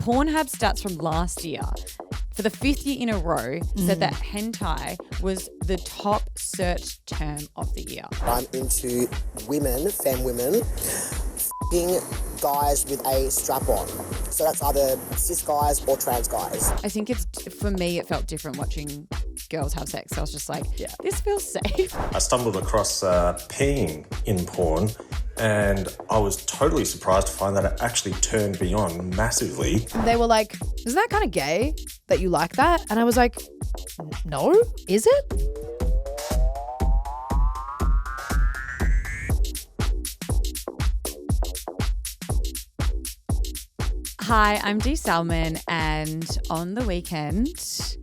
Pornhub stats from last year, for the 5th year in a row, said that hentai was the top search term of the year. I'm into women, femme women, f***ing guys with a strap on. So that's either cis guys or trans guys. I think for me, it felt different watching girls have sex. I was just like, this feels safe. I stumbled across peeing in porn, and I was totally surprised to find that it actually turned me on massively. They were like, isn't that kind of gay that you like that? And I was like, no, is it? Hi, I'm Dee Salmon, and on the weekend,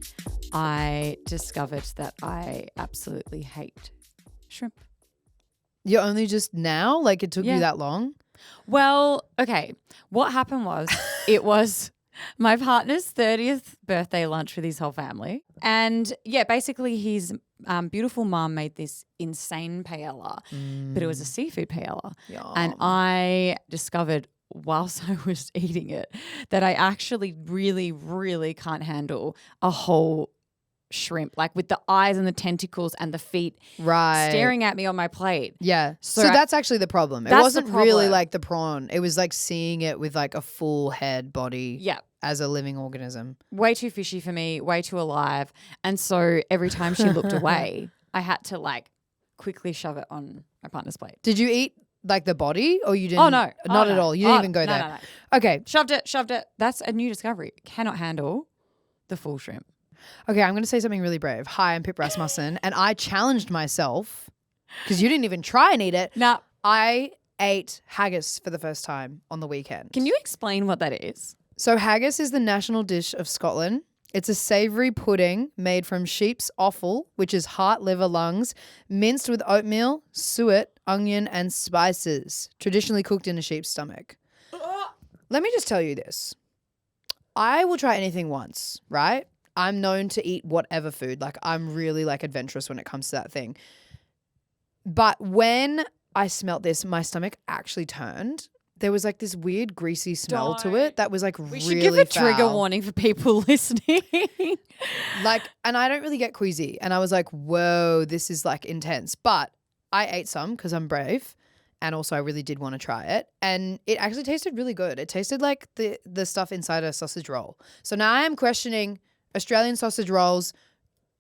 I discovered that I absolutely hate shrimp. You're only just now? Like it took you that long? Well, okay. What happened was it was my partner's 30th birthday lunch with his whole family. And basically his beautiful mum made this insane paella, but it was a seafood paella. Yum. And I discovered whilst I was eating it that I actually really, really can't handle a whole shrimp, like with the eyes and the tentacles and the feet staring at me on my plate. Yeah. So that's actually the problem. It wasn't really like the prawn. It was like seeing it with like a full head body as a living organism. Way too fishy for me, way too alive. And so every time she looked away, I had to like quickly shove it on my partner's plate. Did you eat like the body or you didn't? Oh, no. Not at all. You didn't even go there. No. Okay. Shoved it. That's a new discovery. Cannot handle the full shrimp. Okay, I'm going to say something really brave. Hi, I'm Pip Rasmussen, and I challenged myself because you didn't even try and eat it. No. I ate haggis for the first time on the weekend. Can you explain what that is? So haggis is the national dish of Scotland. It's a savoury pudding made from sheep's offal, which is heart, liver, lungs, minced with oatmeal, suet, onion, and spices, traditionally cooked in a sheep's stomach. Let me just tell you this. I will try anything once, right? I'm known to eat whatever food. Like I'm really like adventurous when it comes to that thing. But when I smelt this, my stomach actually turned. There was like this weird greasy smell to it that was like really foul. We should give a trigger warning for people listening. And I don't really get queasy. And I was like, whoa, this is like intense. But I ate some because I'm brave. And also I really did want to try it. And it actually tasted really good. It tasted like the stuff inside a sausage roll. So now I am questioning Australian sausage rolls.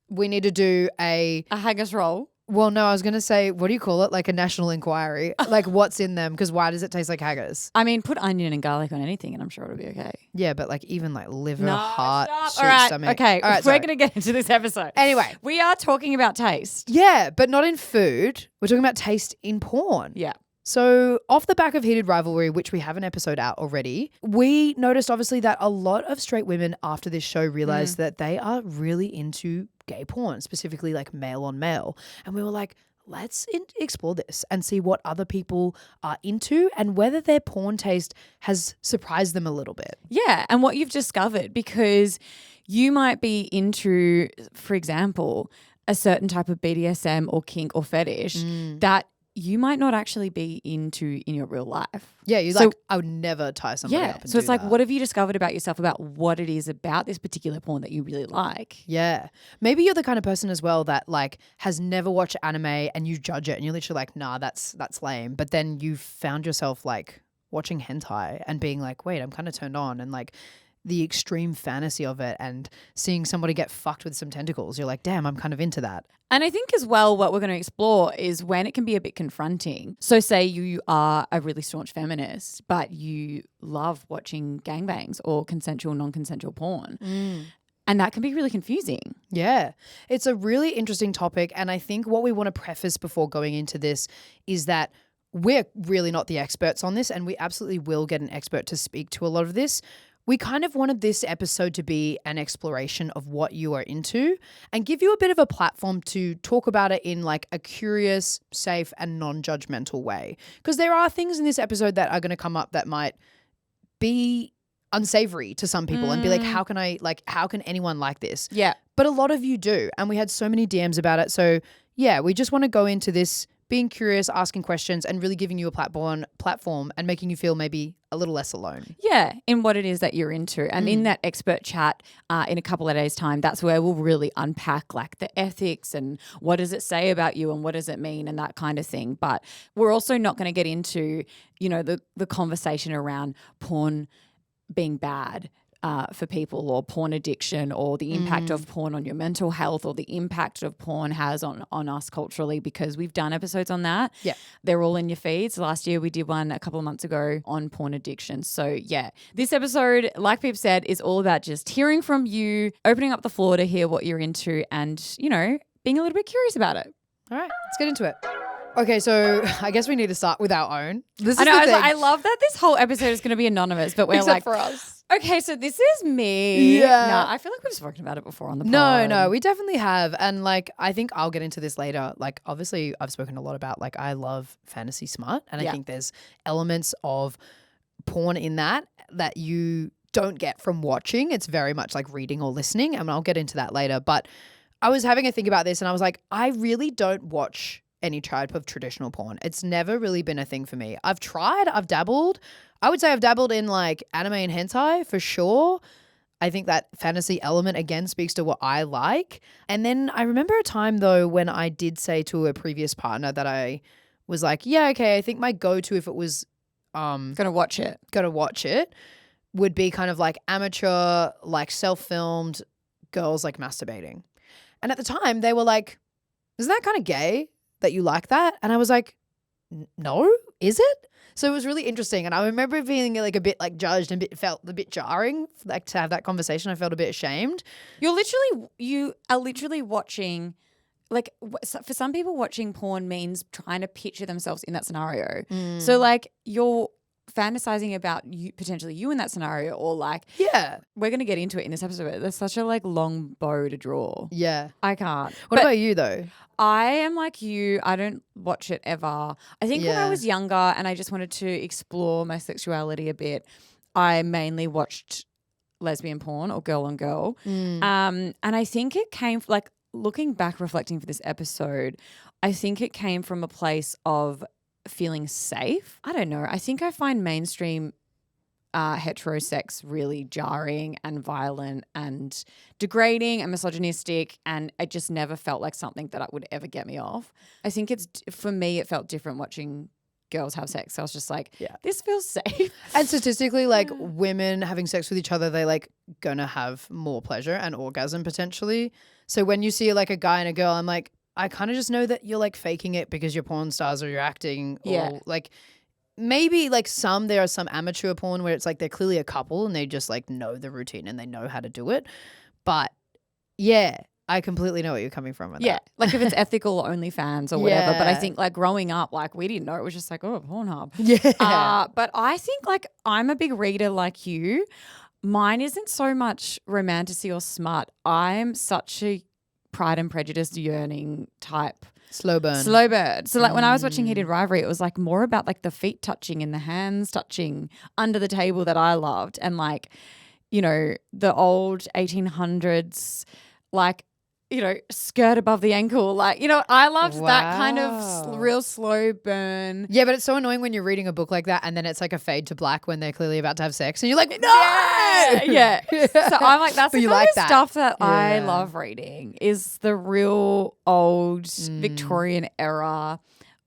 We need to do a haggis roll. Well, no, I was going to say, what do you call it? Like a national inquiry. Like what's in them? Because why does it taste like haggis? I mean, put onion and garlic on anything and I'm sure it'll be okay. Yeah, but like even like liver, heart, all right, stomach. Okay, all right, we're going to get into this episode. Anyway. We are talking about taste. Yeah, but not in food. We're talking about taste in porn. Yeah. So off the back of Heated Rivalry, which we have an episode out already, we noticed obviously that a lot of straight women after this show realized that they are really into gay porn, specifically like male on male. And we were like, let's explore this and see what other people are into and whether their porn taste has surprised them a little bit. Yeah, and what you've discovered, because you might be into, for example, a certain type of BDSM or kink or fetish that you might not actually be into in your real life. Yeah, you're like, I would never tie somebody up and so it's like, that. what have you discovered about yourself about what it is about this particular porn that you really like? Yeah. Maybe you're the kind of person as well that like has never watched anime and you judge it and you're literally like, nah, that's lame. But then you found yourself like watching hentai and being like, wait, I'm kind of turned on, and like the extreme fantasy of it and seeing somebody get fucked with some tentacles. You're like, damn, I'm kind of into that. And I think as well what we're going to explore is when it can be a bit confronting. So say you are a really staunch feminist, but you love watching gangbangs or consensual, non-consensual porn. And that can be really confusing. Yeah. It's a really interesting topic. And I think what we want to preface before going into this is that we're really not the experts on this, and we absolutely will get an expert to speak to a lot of this. We kind of wanted this episode to be an exploration of what you are into and give you a bit of a platform to talk about it in like a curious, safe, and non-judgmental way. Because there are things in this episode that are going to come up that might be unsavory to some people and be like, how can anyone like this? Yeah. But a lot of you do. And we had so many DMs about it. So yeah, we just want to go into this being curious, asking questions, and really giving you a platform and making you feel maybe a little less alone. Yeah, in what it is that you're into. And in that expert chat in a couple of days' time, that's where we'll really unpack like the ethics and what does it say about you and what does it mean and that kind of thing. But we're also not going to get into, the conversation around porn being bad for people, or porn addiction, or the impact of porn on your mental health, or the impact of porn has on us culturally, because we've done episodes on that. Yeah. They're all in your feeds. Last year we did one a couple of months ago on porn addiction. So yeah, this episode, like Pip said, is all about just hearing from you, opening up the floor to hear what you're into and, being a little bit curious about it. All right, let's get into it. Okay, so I guess we need to start with our own. I love that this whole episode is going to be anonymous, but we're Except for us. Okay, so this is me. Yeah. No, I feel like we've spoken about it before on the pod. No, we definitely have. And I think I'll get into this later. Obviously I've spoken a lot about I love fantasy smut, and I think there's elements of porn in that you don't get from watching. It's very much like reading or listening, and I'll get into that later. But I was having a think about this and I was like, I really don't watch any type of traditional porn. It's never really been a thing for me. I've tried, I've dabbled. I would say I've dabbled in anime and hentai for sure. I think that fantasy element again speaks to what I like. And then I remember a time though when I did say to a previous partner that I was like, yeah, okay, I think my go-to if it was Gonna watch it would be kind of amateur, self-filmed girls masturbating. And at the time they were like, isn't that kind of gay that you like that? And I was like, no, is it? So it was really interesting. And I remember being a bit judged and felt a bit jarring to have that conversation. I felt a bit ashamed. You are literally watching, for some people watching porn means trying to picture themselves in that scenario. So you're fantasizing about potentially you in that scenario, or we're going to get into it in this episode, but there's such a long bow to draw. Yeah. I can't. What about you though? I am like you. I don't watch it ever. I think when I was younger and I just wanted to explore my sexuality a bit, I mainly watched lesbian porn or girl on girl. And I think it came looking back, reflecting for this episode, I think it came from a place of feeling safe. I don't know. I think I find mainstream heterosex really jarring and violent and degrading and misogynistic, and it just never felt like something that would ever get me off. I think for me, it felt different watching girls have sex. So I was just like, this feels safe. And statistically, women having sex with each other, they gonna have more pleasure and orgasm potentially. So when you see a guy and a girl, I'm like, I kind of just know that you're faking it because you're porn stars or you're acting, or maybe there are some amateur porn where it's they're clearly a couple and they just know the routine and they know how to do it. But yeah, I completely know where you're coming from with that. If it's ethical or OnlyFans or whatever. But I think growing up, we didn't know. It was just Pornhub. Yeah. But I think I'm a big reader like you. Mine isn't so much romantasy or smut. I'm such a Pride and Prejudice yearning type. Slow burn. So when I was watching Heated Rivalry, it was more about the feet touching and the hands touching under the table that I loved, and the old 1800s skirt above the ankle. I loved that kind of real slow burn. Yeah, but it's so annoying when you're reading a book like that and then it's a fade to black when they're clearly about to have sex and you're like, no! Yeah. So I'm that's the kind of stuff that I Yeah. love reading, is the real old Victorian era.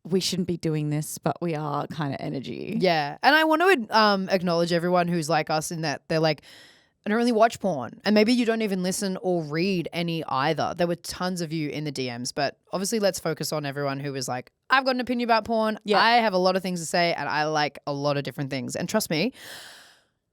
We shouldn't be doing this, but we are kind of energy. Yeah. And I want to acknowledge everyone who's like us in that they're I don't really watch porn. And maybe you don't even listen or read any either. There were tons of you in the DMs, but obviously let's focus on everyone who was I've got an opinion about porn. Yeah. I have a lot of things to say and I like a lot of different things. And trust me,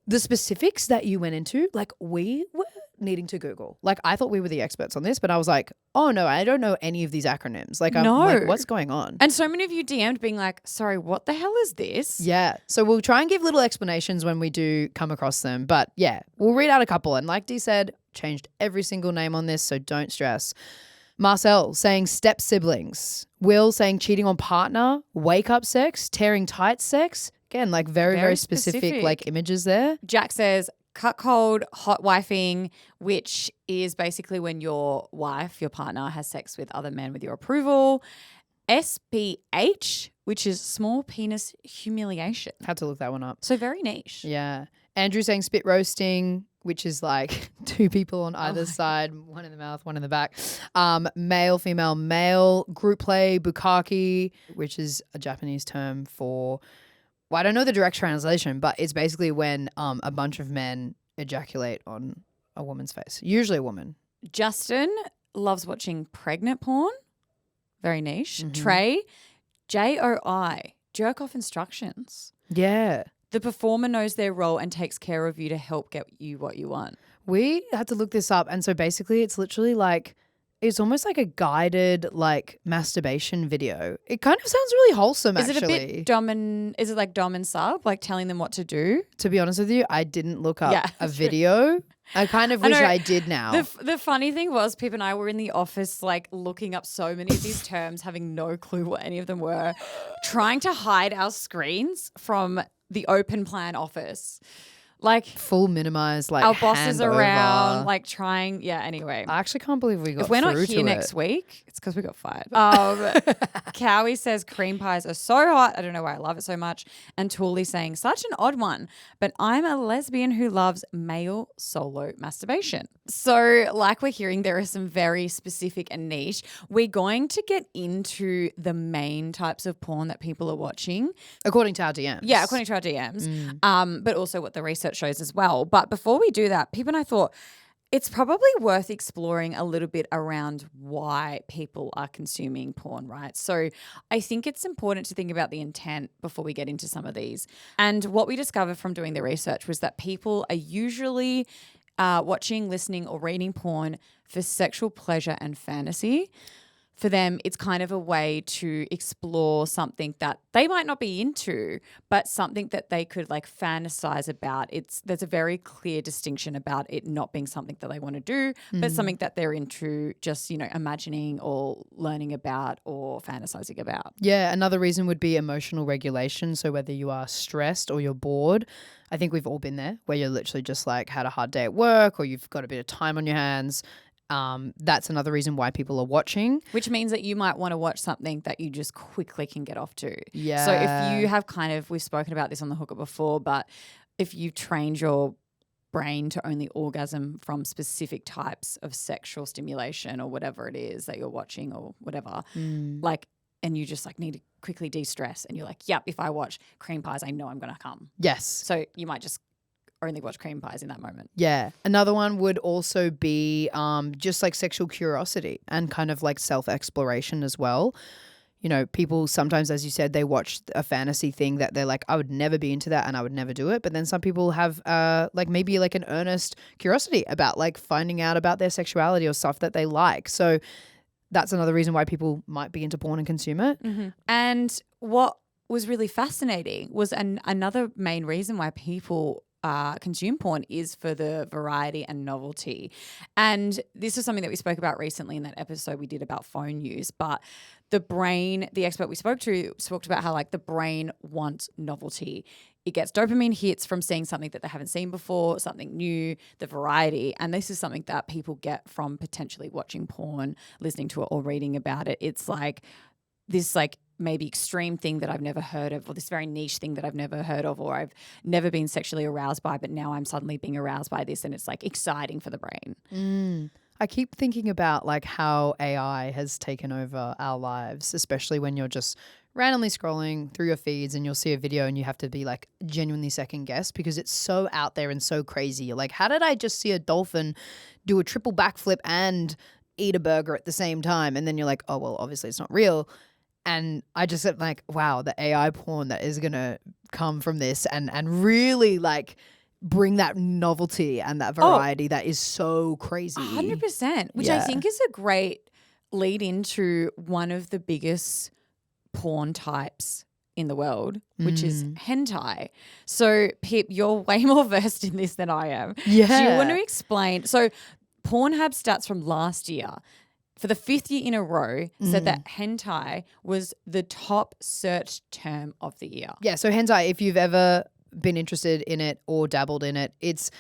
the specifics that you went into, we were needing to Google. I thought we were the experts on this, but I was oh no, I don't know any of these acronyms. I'm what's going on? And so many of you DM'd being sorry, what the hell is this? Yeah. So we'll try and give little explanations when we do come across them. But yeah, we'll read out a couple. And like Dee said, changed every single name on this, so don't stress. Marcel saying step siblings. Will saying cheating on partner, wake up sex, tearing tight sex. Again, very specific images there. Jack says cut cold, hot wifing, which is basically when your wife, your partner, has sex with other men with your approval. SPH, which is small penis humiliation. Had to look that one up. So very niche. Yeah. Andrew saying spit roasting, which is like two people on either side, one in the mouth, one in the back. Male, female, male, group play, bukkake, which is a Japanese term for, well, I don't know the direct translation, but it's basically when a bunch of men ejaculate on a woman's face, usually a woman. Justin loves watching pregnant porn. Very niche. Mm-hmm. Trey, JOI, jerk off instructions. Yeah. The performer knows their role and takes care of you to help get you what you want. We had to look this up. And so basically it's literally like, it's almost like a guided like masturbation video. It kind of sounds really wholesome, Is actually. it a bit is it like dom and sub, like telling them what to do? To be honest with you, I didn't look up Yeah, a video. I kind of wish I did now. The funny thing was, Pip and I were in the office like looking up so many of these terms, having no clue what any of them were, trying to hide our screens from the open plan office. Like Full minimized, like our bosses hand around, over. like trying, yeah, anyway. I actually can't believe we got If we're not through here to next it. week, it's because we got fired. Cowie says cream pies are so hot. I don't know why I love it so much. And Tooley saying such an odd one, but I'm a lesbian who loves male solo masturbation. So like we're hearing, there are some very specific and niche. We're going to get into the main types of porn that people are watching. According to our DMs. Yeah, according to our DMs, but also what the research shows as well. But before we do that, Pip and I thought it's probably worth exploring a little bit around why people are consuming porn, right? So I think it's important to think about the intent before we get into some of these. And what we discovered from doing the research was that people are usually watching, listening, or reading porn for sexual pleasure and fantasy. For them, it's kind of a way to explore something that they might not be into, but something that they could like fantasize about. There's a very clear distinction about it not being something that they want to do, but something that they're into just, imagining or learning about or fantasizing about. Yeah, another reason would be emotional regulation. So whether you are stressed or you're bored, I think we've all been there where you're literally just like had a hard day at work or you've got a bit of time on your hands. That's another reason why people are watching. Which means that you might want to watch something that you just quickly can get off to. Yeah. So if you have we've spoken about this on the hookup before, but if you've trained your brain to only orgasm from specific types of sexual stimulation or whatever it is that you're watching or whatever, and you just like need to quickly de-stress and you're like, yep, if I watch cream pies, I know I'm going to come. Yes. So you might just only watch cream pies in that moment. Yeah. Another one would also be just like sexual curiosity and kind of like self-exploration as well. People sometimes, as you said, they watch a fantasy thing that they're like, I would never be into that and I would never do it. But then some people have maybe like an earnest curiosity about like finding out about their sexuality or stuff that they like. So that's another reason why people might be into porn and consume it. Mm-hmm. And what was really fascinating was another main reason why people consume porn is for the variety and novelty. And this is something that we spoke about recently in that episode we did about phone use. But the expert we spoke to talked about how like the brain wants novelty. It gets dopamine hits from seeing something that they haven't seen before, something new, the variety. And this is something that people get from potentially watching porn, listening to it or reading about it. It's like this like maybe extreme thing that I've never heard of, or this very niche thing that I've never heard of, or I've never been sexually aroused by, but now I'm suddenly being aroused by this and it's like exciting for the brain. I keep thinking about like how AI has taken over our lives, especially when you're just randomly scrolling through your feeds and you'll see a video and you have to be like genuinely second guess because it's so out there and so crazy. You're like, how did I just see a dolphin do a triple backflip and eat a burger at the same time? And then you're like, oh, well, obviously it's not real. And I just said like, wow, the AI porn that is going to come from this and really like bring that novelty and that variety that is so crazy. 100%, which I think is a great lead into one of the biggest porn types in the world, which is hentai. So Pip, you're way more versed in this than I am. Yeah. Do you want to explain? So Pornhub stats from last year, for the 5th year in a row, said that hentai was the top searched term of the year. Yeah, so hentai, if you've ever been interested in it or dabbled in it, it's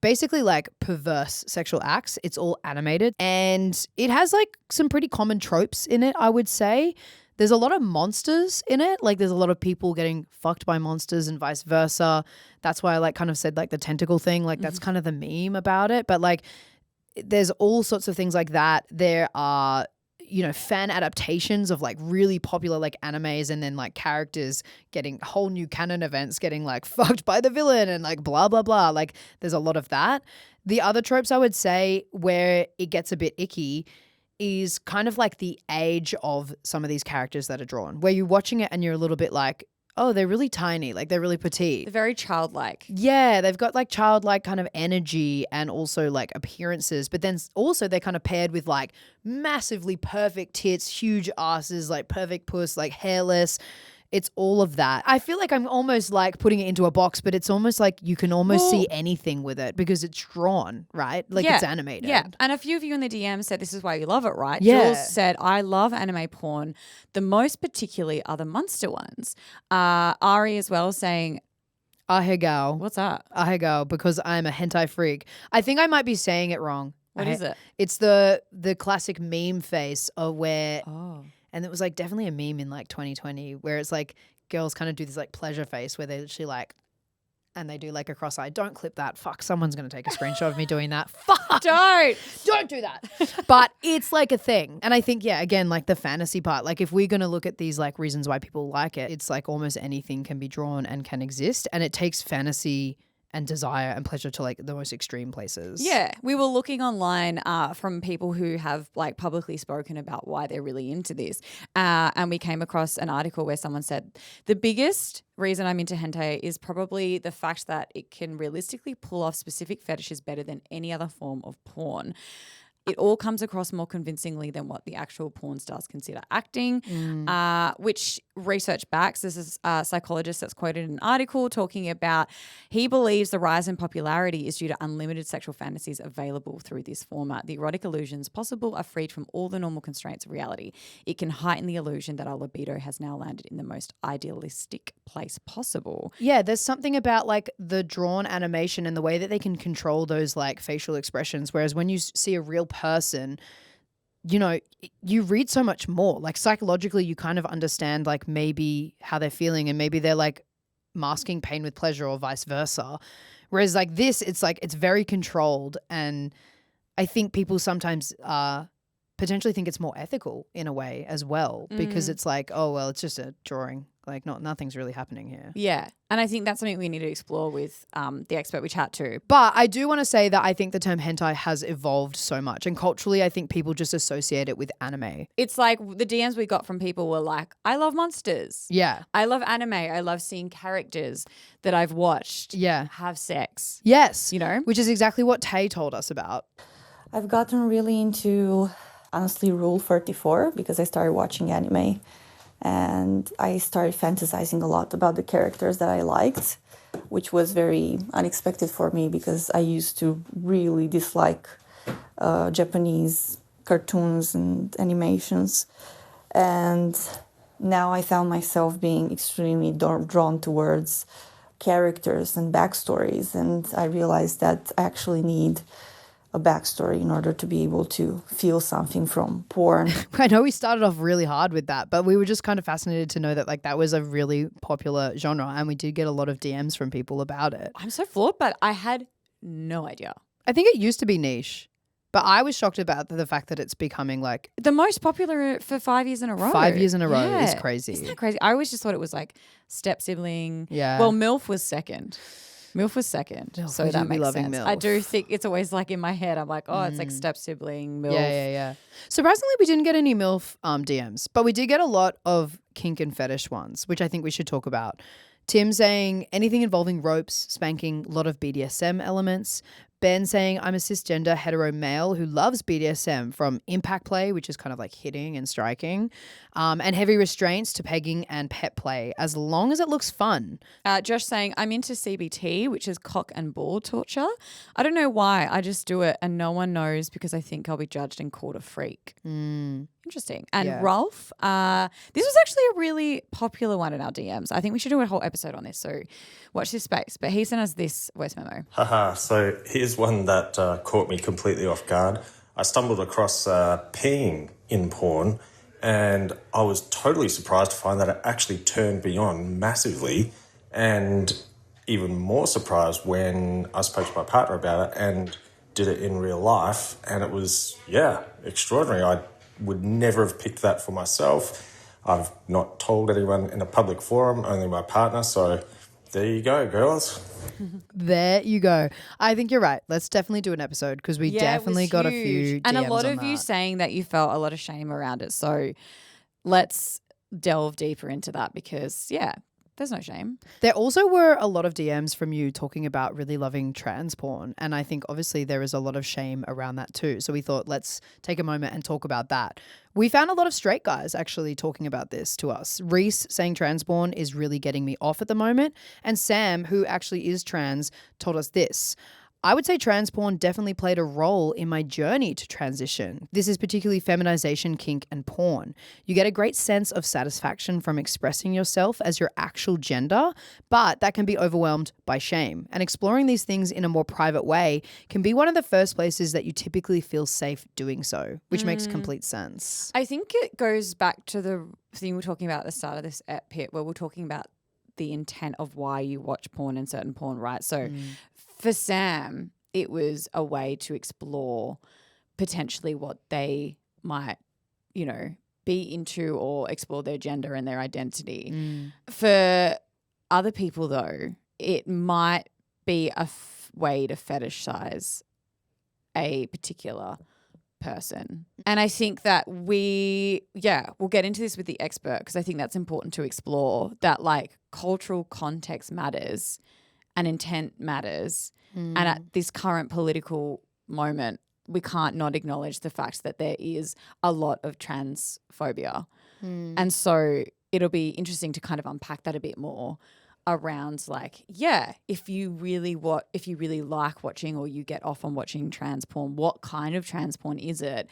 basically like perverse sexual acts. It's all animated and it has like some pretty common tropes in it, I would say. there's a lot of monsters in it. Like there's a lot of people getting fucked by monsters and vice versa. That's why I like kind of said like the tentacle thing. Like that's kind of the meme about it. But like there's all sorts of things like that. There are, you know, fan adaptations of like really popular like animes, and then like characters getting whole new canon events getting like fucked by the villain and like blah, blah, blah. Like there's a lot of that. The other tropes I would say where it gets a bit icky is kind of like the age of some of these characters that are drawn, where you're watching it and you're a little bit like, oh, they're really tiny, like they're really petite. They're very childlike. Yeah, they've got like childlike kind of energy and also like appearances, but then also they're kind of paired with like massively perfect tits, huge asses, like perfect puss, like hairless. It's all of that. I feel like I'm almost like putting it into a box, but it's almost like you can almost see anything with it because it's drawn, right? Like it's animated. Yeah. And a few of you in the DM said this is why you love it, right? Yeah. Jules said, I love anime porn. The most particularly are the monster ones. Ari as well saying, Ahegao. what's that? Ahegao, because I'm a hentai freak. I think I might be saying it wrong. What is it? It's the classic meme face of where Oh. and it was like definitely a meme in like 2020 where it's like girls kind of do this like pleasure face where they literally like, and they do like a cross eye. Don't clip that. Fuck, someone's going to take a screenshot of me doing that. Fuck. Don't do that. But it's like a thing. And I think, yeah, again, like the fantasy part, like if we're going to look at these like reasons why people like it, it's like almost anything can be drawn and can exist. And it takes fantasy and desire and pleasure to like the most extreme places. Yeah, we were looking online from people who have like publicly spoken about why they're really into this, and we came across an article where someone said the biggest reason I'm into hentai is probably the fact that it can realistically pull off specific fetishes better than any other form of porn. It all comes across more convincingly than what the actual porn stars consider acting, which research backs. This is a psychologist that's quoted in an article talking about he believes the rise in popularity is due to unlimited sexual fantasies available through this format. The erotic illusions possible are freed from all the normal constraints of reality. It can heighten the illusion that our libido has now landed in the most idealistic place possible. Yeah, there's something about like the drawn animation and the way that they can control those like facial expressions. Whereas when you see a real person, you know, you read so much more. Like psychologically, you kind of understand like maybe how they're feeling and maybe they're like masking pain with pleasure or vice versa. Whereas like this, it's like it's very controlled, and I think people sometimes potentially think it's more ethical in a way as well because it's like, oh well, it's just a drawing. Like nothing's really happening here. Yeah. And I think that's something we need to explore with the expert we chat to. But I do want to say that I think the term hentai has evolved so much, and culturally I think people just associate it with anime. It's like the DMs we got from people were like, I love monsters. Yeah. I love anime. I love seeing characters that I've watched Yeah. have sex. Yes. You know? Which is exactly what Tay told us about. I've gotten really into, honestly, Rule 34 because I started watching anime. And I started fantasizing a lot about the characters that I liked, which was very unexpected for me because I used to really dislike Japanese cartoons and animations. And now I found myself being extremely drawn towards characters and backstories. And I realized that I actually need a backstory in order to be able to feel something from porn. I know we started off really hard with that, but we were just kind of fascinated to know that like that was a really popular genre, and we did get a lot of DMs from people about it. I'm so floored, but I had no idea. I think it used to be niche, but I was shocked about the fact that it's becoming like The most popular for 5 years in a row. 5 years in a row is Yeah. crazy. Isn't that crazy? I always just thought it was like step sibling. Yeah. Well, MILF was second. MILF was second. Oh, so we that do be makes loving sense. MILF. I do think it's always like in my head, I'm like, oh, it's like step sibling, MILF. Yeah. Surprisingly, we didn't get any MILF DMs, but we did get a lot of kink and fetish ones, which I think we should talk about. Tim saying anything involving ropes, spanking, a lot of BDSM elements. Ben saying I'm a cisgender hetero male who loves BDSM, from impact play, which is kind of like hitting and striking, and heavy restraints to pegging and pet play, as long as it looks fun. Josh saying I'm into CBT, which is cock and ball torture. I don't know why. I just do it and no one knows because I think I'll be judged and called a freak. Interesting. And Yeah. Rolf, this was actually a really popular one in our DMs. I think we should do a whole episode on this, so watch this space. But he sent us this voice memo. Haha, so here's one that caught me completely off guard. I stumbled across peeing in porn, And I was totally surprised to find that it actually turned me on massively, and even more surprised when I spoke to my partner about it and did it in real life. And it was, extraordinary. I would never have picked that for myself. I've not told anyone in a public forum, only my partner. So there you go, girls. There you go. I think you're right. Let's definitely do an episode because we definitely got a few DMs and a lot on of you that. saying that you felt a lot of shame around it. So let's delve deeper into that because, there's no shame. There also were a lot of DMs from you talking about really loving trans porn. And I think obviously there is a lot of shame around that too. So we thought let's take a moment and talk about that. We found a lot of straight guys actually talking about this to us. Reese saying trans porn is really getting me off at the moment. And Sam, who actually is trans, told us this. I would say trans porn definitely played a role in my journey to transition. This is particularly feminization, kink, and porn. You get a great sense of satisfaction from expressing yourself as your actual gender, but that can be overwhelmed by shame. And exploring these things in a more private way can be one of the first places that you typically feel safe doing so, which makes complete sense. I think it goes back to the thing we were talking about at the start of this pit where we're talking about the intent of why you watch porn and certain porn, right? So for Sam, it was a way to explore potentially what they might, be into or explore their gender and their identity. For other people, though, it might be a way to fetishize a particular person. And I think that we'll get into this with the expert because I think that's important to explore that like cultural context matters and intent matters. And at this current political moment, we can't not acknowledge the fact that there is a lot of transphobia. And so it'll be interesting to kind of unpack that a bit more around like, if you really like watching or you get off on watching trans porn, what kind of trans porn is it?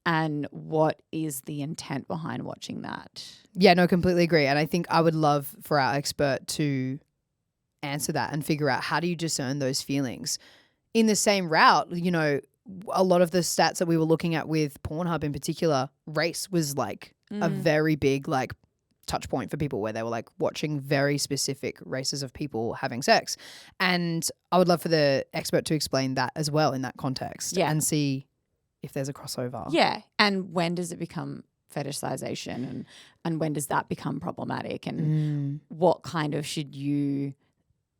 And what is the intent behind watching that? Yeah, no, completely agree. And I think I would love for our expert to answer that and figure out how do you discern those feelings. In the same route, a lot of the stats that we were looking at with Pornhub in particular, race was like a very big like touch point for people where they were like watching very specific races of people having sex. And I would love for the expert to explain that as well in that context and see if there's a crossover. Yeah. And when does it become fetishization and when does that become problematic and what kind of should you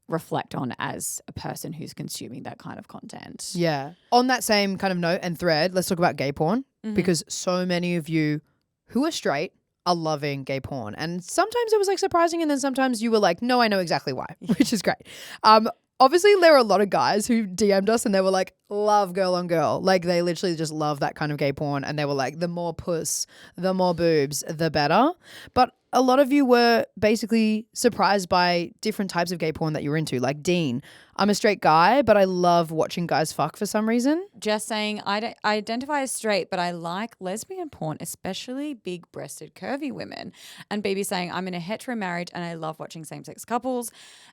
reflect on as a person who's consuming that kind of content? Yeah. On that same kind of note and thread, let's talk about gay porn because so many of you who are straight are loving gay porn. And sometimes it was like surprising and then sometimes you were like, no, I know exactly why, which is great. Obviously, there were a lot of guys who DM'd us and they were like, love girl on girl. Like they literally just love that kind of gay porn. And they were like, the more puss, the more boobs, the better. But a lot of you were basically surprised by different types of gay porn that you were into. Like Dean, I'm a straight guy, but I love watching guys fuck for some reason. Jess saying, I identify as straight, but I like lesbian porn, especially big-breasted, curvy women. And BB saying, I'm in a hetero marriage and I love watching same-sex couples.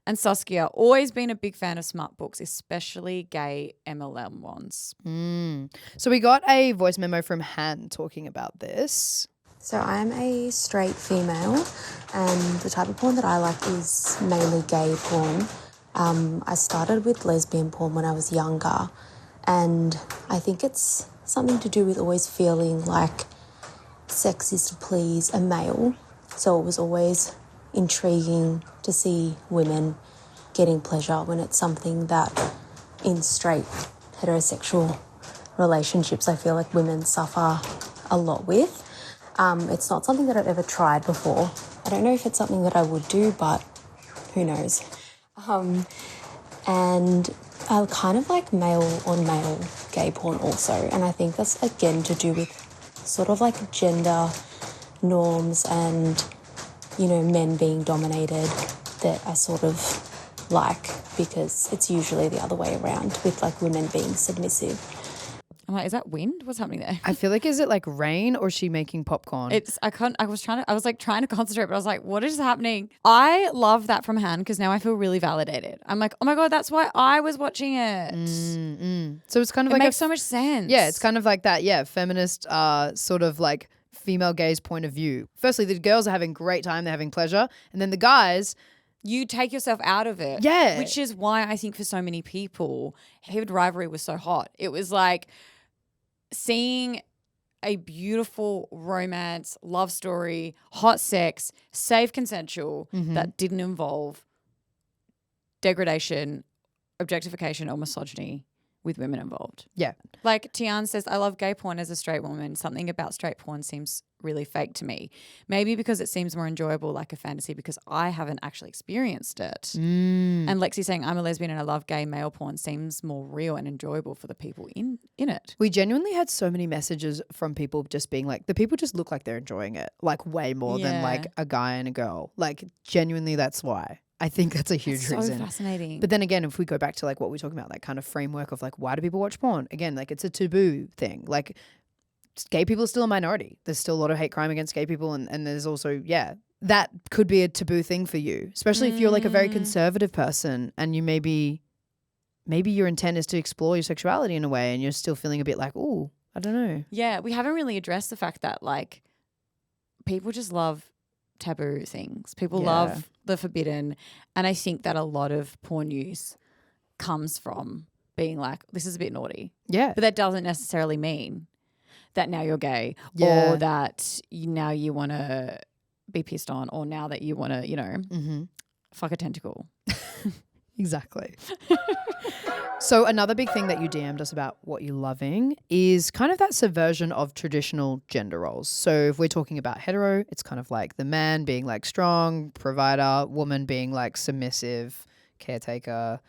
And Saskia, always been a big fan of smut books, especially gay MLM ones. So we got a voice memo from Han talking about this. So I'm a straight female and the type of porn that I like is mainly gay porn. I started with lesbian porn when I was younger and I think it's something to do with always feeling like sex is to please a male. So it was always intriguing to see women getting pleasure when it's something that in straight heterosexual relationships I feel like women suffer a lot with. It's not something that I've ever tried before. I don't know if it's something that I would do, but who knows. And I kind of like male-on-male gay porn also. And I think that's, again, to do with sort of like gender norms and, men being dominated that I sort of like because it's usually the other way around with like women being submissive. I'm like, is that wind? What's happening there? I feel like, is it like rain or is she making popcorn? I was trying to concentrate, but I was like, what is happening? I love that from Han because now I feel really validated. I'm like, oh my God, that's why I was watching it. So it's kind of it like makes so much sense. Yeah, it's kind of like that. Yeah, feminist sort of like female gaze point of view. Firstly, the girls are having great time, they're having pleasure, and then the guys, you take yourself out of it. Yeah. Which is why I think for so many people, Hated Rivalry was so hot. It was like seeing a beautiful romance, love story, hot sex, safe, consensual, that didn't involve degradation, objectification, or misogyny with women involved. yeah. Like Tian says, I love gay porn as a straight woman. Something about straight porn seems really fake to me. Maybe because it seems more enjoyable like a fantasy because I haven't actually experienced it. And Lexi saying, I'm a lesbian and I love gay male porn seems more real and enjoyable for the people in it. We genuinely had so many messages from people just being like, the people just look like they're enjoying it, like way more than Yeah. like a guy and a girl. Like genuinely, that's why. I think that's a huge It's so reason. fascinating. But then again, if we go back to like what we're talking about, that kind of framework of like, why do people watch porn? Again, like it's a taboo thing. Like gay people are still a minority. There's still a lot of hate crime against gay people. And there's also, that could be a taboo thing for you, especially if you're like a very conservative person and you maybe your intent is to explore your sexuality in a way and you're still feeling a bit like, ooh, I don't know. Yeah, we haven't really addressed the fact that like people just love taboo things. People love the forbidden. And I think that a lot of porn use comes from being like, this is a bit naughty. Yeah. But that doesn't necessarily mean that now you're gay Yeah. or that now you want to be pissed on or now that you want to, fuck a tentacle. Exactly. So another big thing that you DM'd us about what you're loving is kind of that subversion of traditional gender roles. So if we're talking about hetero, it's kind of like the man being like strong, provider, woman being like submissive, caretaker,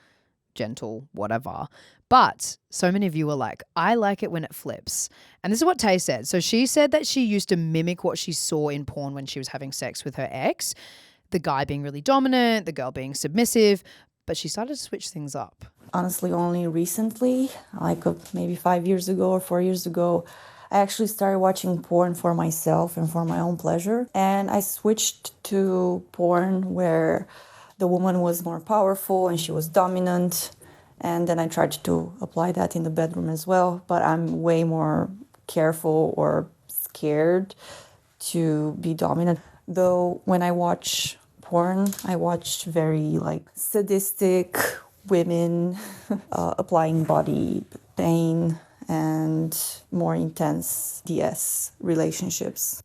gentle, whatever. But so many of you were like, I like it when it flips. And this is what Tay said. So she said that she used to mimic what she saw in porn when she was having sex with her ex, the guy being really dominant, the girl being submissive, but she started to switch things up. Honestly, only recently, like maybe 5 years ago or 4 years ago, I actually started watching porn for myself and for my own pleasure. And I switched to porn where the woman was more powerful and she was dominant. And then I tried to apply that in the bedroom as well. But I'm way more careful or scared to be dominant. Though when I watch porn, I watch very like sadistic women applying body pain and more intense DS relationships.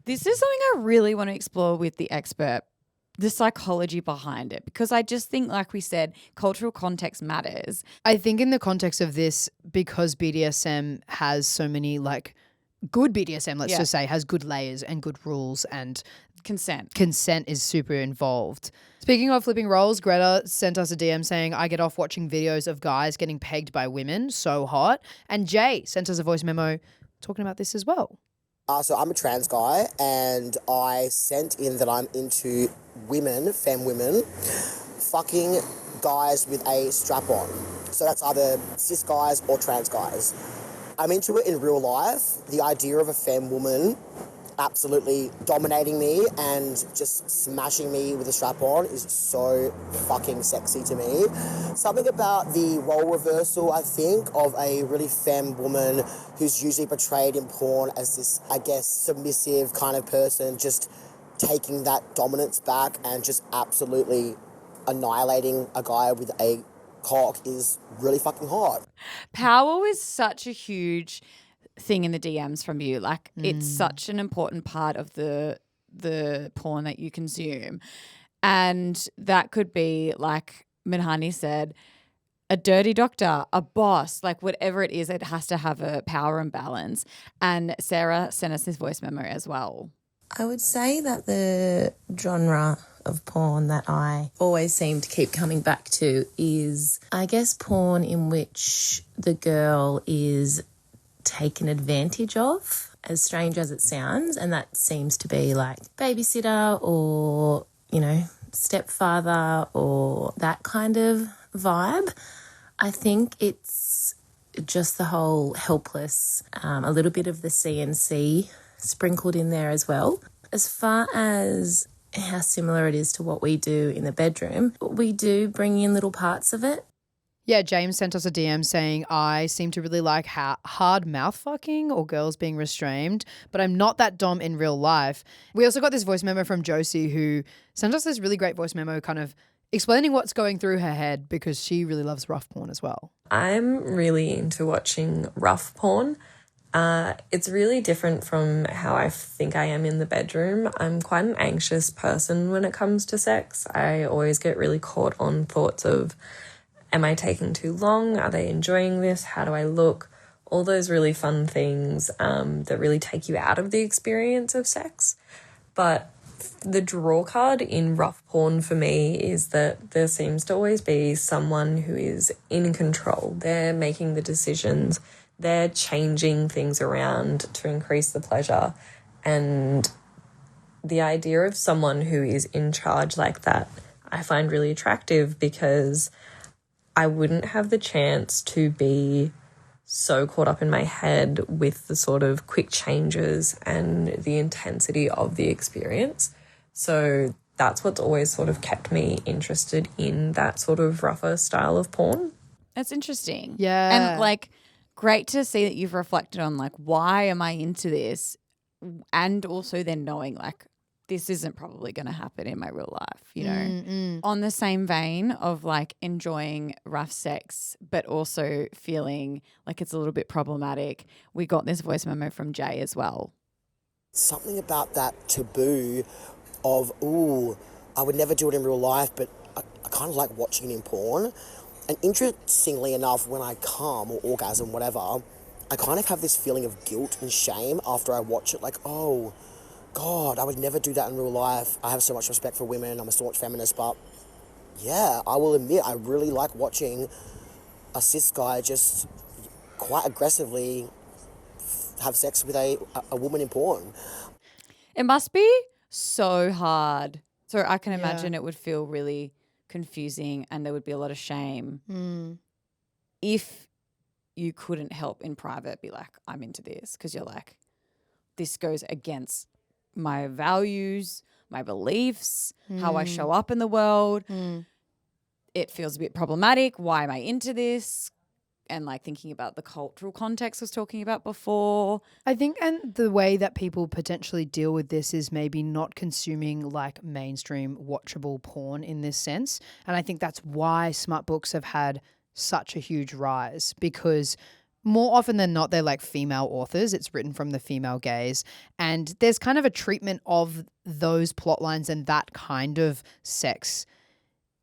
This is something I really want to explore with the expert, the psychology behind it, because I just think, like we said, cultural context matters. I think in the context of this, because BDSM has so many like good BDSM, let's just say, has good layers and good rules and Consent. Consent is super involved. Speaking of flipping roles, Greta sent us a DM saying, I get off watching videos of guys getting pegged by women. So hot. And Jay sent us a voice memo talking about this as well. So I'm a trans guy and I sent in that I'm into women, femme women, fucking guys with a strap on. So that's either cis guys or trans guys. I'm into it in real life. The idea of a femme woman absolutely dominating me and just smashing me with a strap on is so fucking sexy to me. Something about the role reversal, I think, of a really femme woman who's usually portrayed in porn as this, I guess, submissive kind of person, just taking that dominance back and just absolutely annihilating a guy with a cock is really fucking hot. Power is such a huge thing in the DMs from you. Like it's such an important part of the porn that you consume. And that could be, like Minhani said, a dirty doctor, a boss, like whatever it is, it has to have a power imbalance. And Sarah sent us this voice memo as well. I would say that the genre of porn that I always seem to keep coming back to is, I guess, porn in which the girl is taken advantage of, as strange as it sounds, and that seems to be like babysitter or, you know, stepfather or that kind of vibe. I think it's just the whole helpless, a little bit of the CNC sprinkled in there as well. As far as how similar it is to what we do in the bedroom, we do bring in little parts of it. Yeah, James sent us a DM saying, I seem to really like hard mouth fucking or girls being restrained, but I'm not that dom in real life. We also got this voice memo from Josie who sent us this really great voice memo kind of explaining what's going through her head because she really loves rough porn as well. I'm really into watching rough porn. It's really different from how I think I am in the bedroom. I'm quite an anxious person when it comes to sex. I always get really caught on thoughts of, am I taking too long? Are they enjoying this? How do I look? All those really fun things that really take you out of the experience of sex. But the draw card in rough porn for me is that there seems to always be someone who is in control. They're making the decisions. They're changing things around to increase the pleasure. And the idea of someone who is in charge like that, I find really attractive because I wouldn't have the chance to be so caught up in my head with the sort of quick changes and the intensity of the experience. So that's what's always sort of kept me interested in that sort of rougher style of porn. That's interesting. Yeah. And like, great to see that you've reflected on like, why am I into this? And also then knowing like, this isn't probably going to happen in my real life, you know. On the same vein of like enjoying rough sex, but also feeling like it's a little bit problematic, we got this voice memo from Jay as well. Something about that taboo of, ooh, I would never do it in real life, but I kind of like watching it in porn. And interestingly enough, when I come or orgasm, whatever, I kind of have this feeling of guilt and shame after I watch it, like, oh, God, I would never do that in real life. I have so much respect for women. I'm a staunch feminist, but yeah, I will admit I really like watching a cis guy just quite aggressively have sex with a woman in porn. It must be so hard. So I can imagine it would feel really confusing and there would be a lot of shame if you couldn't help in private be like, I'm into this, because you're like, this goes against my values, my beliefs, how I show up in the world. It feels a bit problematic. Why am I into this? And like thinking about the cultural context I was talking about before. I think, and the way that people potentially deal with this is maybe not consuming like mainstream watchable porn in this sense. And I think that's why smut books have had such a huge rise, because more often than not, they're like female authors. It's written from the female gaze. And there's kind of a treatment of those plot lines and that kind of sex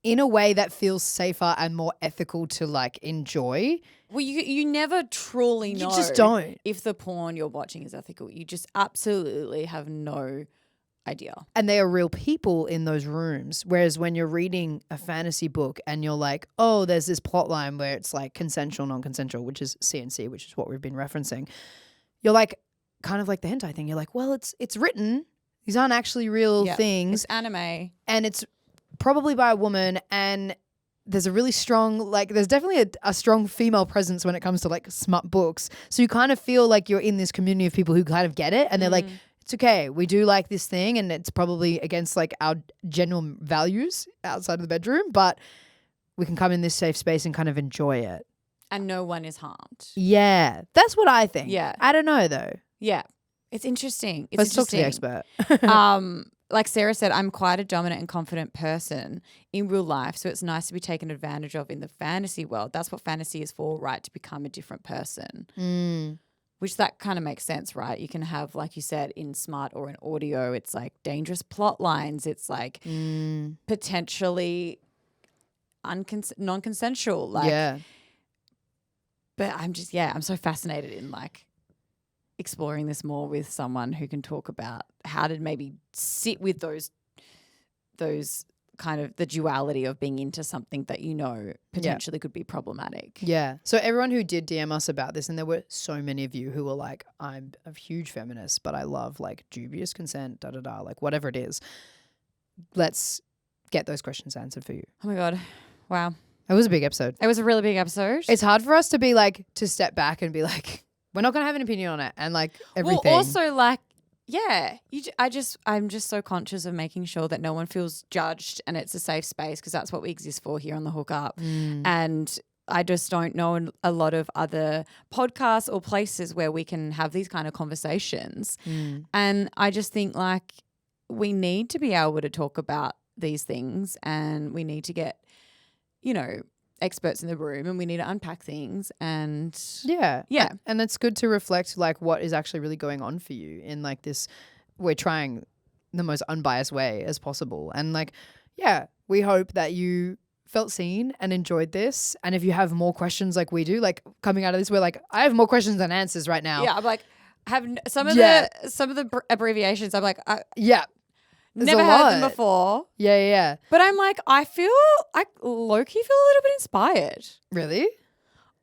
in a way that feels safer and more ethical to like enjoy. Well, you never truly know. You just don't. If the porn you're watching is ethical. You just absolutely have no idea. And they are real people in those rooms. Whereas when you're reading a fantasy book and you're like, oh, there's this plot line where it's like consensual, non-consensual, which is CNC, which is what we've been referencing. You're like, kind of like the hentai thing. You're like, well, it's written. These aren't actually real things. It's anime. And it's probably by a woman, and there's a really strong, like there's definitely a strong female presence when it comes to like smut books. So you kind of feel like you're in this community of people who kind of get it, and they're like, it's okay, we do like this thing, and it's probably against like our general values outside of the bedroom, but we can come in this safe space and kind of enjoy it. And no one is harmed. Yeah, that's what I think. Yeah. I don't know though. Yeah. It's interesting. Let's talk to the expert. Like Sarah said, I'm quite a dominant and confident person in real life, so it's nice to be taken advantage of in the fantasy world. That's what fantasy is for, right? To become a different person. Which that kind of makes sense, right? You can have, like you said, in smut or in audio, it's like dangerous plot lines. It's like potentially non-consensual. Like, but I'm just, I'm so fascinated in like exploring this more with someone who can talk about how to maybe sit with those kind of the duality of being into something that you know potentially could be problematic. Yeah. So everyone who did DM us about this, and there were so many of you who were like, I'm a huge feminist, but I love like dubious consent, like whatever it is. Let's get those questions answered for you. Oh my God. Wow. It was a big episode. It was a really big episode. It's hard for us to be like, to step back and be like, we're not going to have an opinion on it and like everything. Well, also like, I'm just so conscious of making sure that no one feels judged and it's a safe space, because that's what we exist for here on the Hookup. And I just don't know a lot of other podcasts or places where we can have these kind of conversations. And I just think like we need to be able to talk about these things, and we need to get, you know, experts in the room, and we need to unpack things. And yeah. Yeah. And it's good to reflect like what is actually really going on for you in like this, we're trying the most unbiased way as possible. And like, yeah, we hope that you felt seen and enjoyed this. And if you have more questions like we do, like coming out of this, we're like, I have more questions than answers right now. yeah, I'm like, some of the abbreviations, I'm like, Yeah. There's never a heard lot. them before. Yeah. But I'm like, I low-key feel a little bit inspired. Really?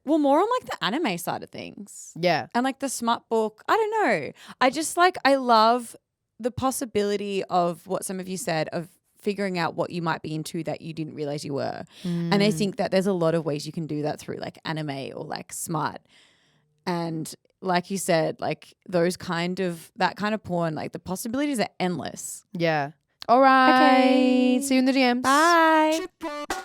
Well, more on like the anime side of things. Yeah. And like the smut book. I don't know. I just like, I love the possibility of what some of you said of figuring out what you might be into that you didn't realize you were. And I think that there's a lot of ways you can do that through like anime or like smut. And like you said, like that kind of porn, like the possibilities are endless. Yeah. All right. Okay. See you in the DMs. Bye.